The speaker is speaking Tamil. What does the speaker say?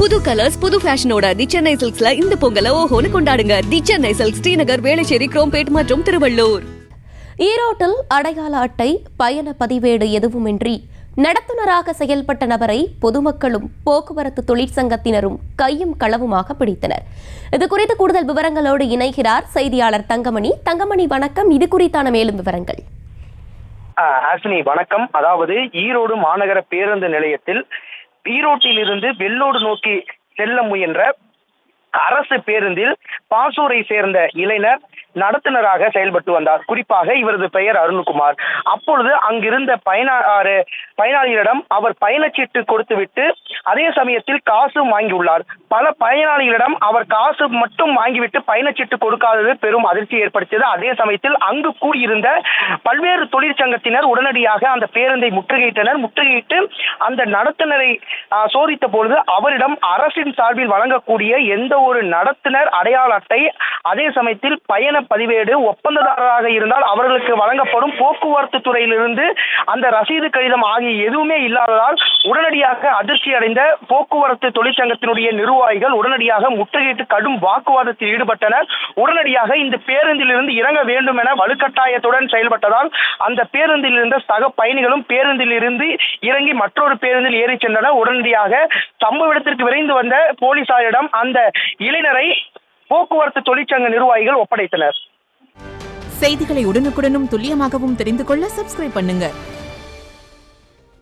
புது கலர்ஸ் புது ஃபேஷனோட தி சென்னை சில்க்ஸ்ல இந்த பொங்கலை ஓஹோன்னு கொண்டாடுங்க. தி சென்னை சில்க்ஸ், ஸ்ரீநகர், வேளச்சேரி, குரோம்பேட் மற்றும் திருவள்ளூர். ஈரோட்டில் அடையாள அட்டை, பயண பதிவேடு எதுவுமின்றி நடத்துனராக செயல்பட்ட நபரை பொதுமக்களும் போக்குவரத்து தொழிற்சங்கத்தினரும் கையும் களவுமாக பிடித்தனர். இது குறித்து கூடுதல் விவரங்களோடு இணைகிறார் செய்தியாளர் தங்கமணி. தங்கமணி, வணக்கம். இது குறித்தான மேலும் விவரங்கள். ஹாசினி, வணக்கம். அதாவது ஈரோடு மாநகர பேருந்து நிலையத்தில் ஈரோட்டில் இருந்து வெள்ளோடு நோக்கி செல்ல முயன்ற அரசு பேருந்தில் பாசூரை சேர்ந்த இளைஞர் நடத்துனராக செயல்பட்டு வந்தார். குறிப்பாக இவரது பெயர் அருண்குமார். அப்பொழுது அங்கிருந்த பயனாளிகளிடம் அவர் பயணச்சீட்டு கொடுத்துவிட்டு அதே சமயத்தில் காசு வாங்கியுள்ளார். பல பயனாளிகளிடம் அவர் காசு மட்டும் வாங்கிவிட்டு பயணச்சீட்டு கொடுக்காதது பெரும் அதிர்ச்சி ஏற்படுத்தியது. அதே சமயத்தில் அங்கு கூடியிருந்த பல்வேறு தொழிற்சங்கத்தினர் உடனடியாக அந்த பேருந்தை முற்றுகையிட்டு அந்த நடத்துனரை சோதித்த பொழுது அவரிடம் அரசின் சார்பில் வழங்கக்கூடிய எந்த ஒரு நடத்துனர் அடையாள அட்டை, அதே சமயத்தில் பயண பதிவேடு, ஒப்பந்ததாரராக இருந்தால் அவர்களுக்கு வழங்கப்படும் போக்குவரத்து துறையிலிருந்து அந்த ரசீது கடிதம் ஆகிய எதுவுமே இல்லாததால் உடனடியாக அதிர்ச்சி அடைந்த போக்குவரத்து தொழிற்சங்கத்தினுடைய நிர்வாகிகள் உடனடியாக முற்றுகையிட்டு கடும் வாக்குவாதத்தில் ஈடுபட்டனர். உடனடியாக இந்த பேருந்தில் இருந்து இறங்க வேண்டும் என வலுக்கட்டாயத்துடன் செயல்பட்டதால் அந்த பேருந்தில் இருந்த சக பயணிகளும் பேருந்தில் இருந்து இறங்கி மற்றொரு பேருந்தில் ஏறி சென்றனர். உடனடியாக சம்பவ இடத்திற்கு விரைந்து வந்த போலீசாரிடம் அந்த இளைஞரை போக்குவரத்து தொழிற்சங்க நிர்வாகிகள் ஒப்படைத்தனர். செய்திகளை உடனுக்குடனும் துல்லியமாகவும் தெரிந்து கொள்ள சப்ஸ்கிரைப் பண்ணுங்க.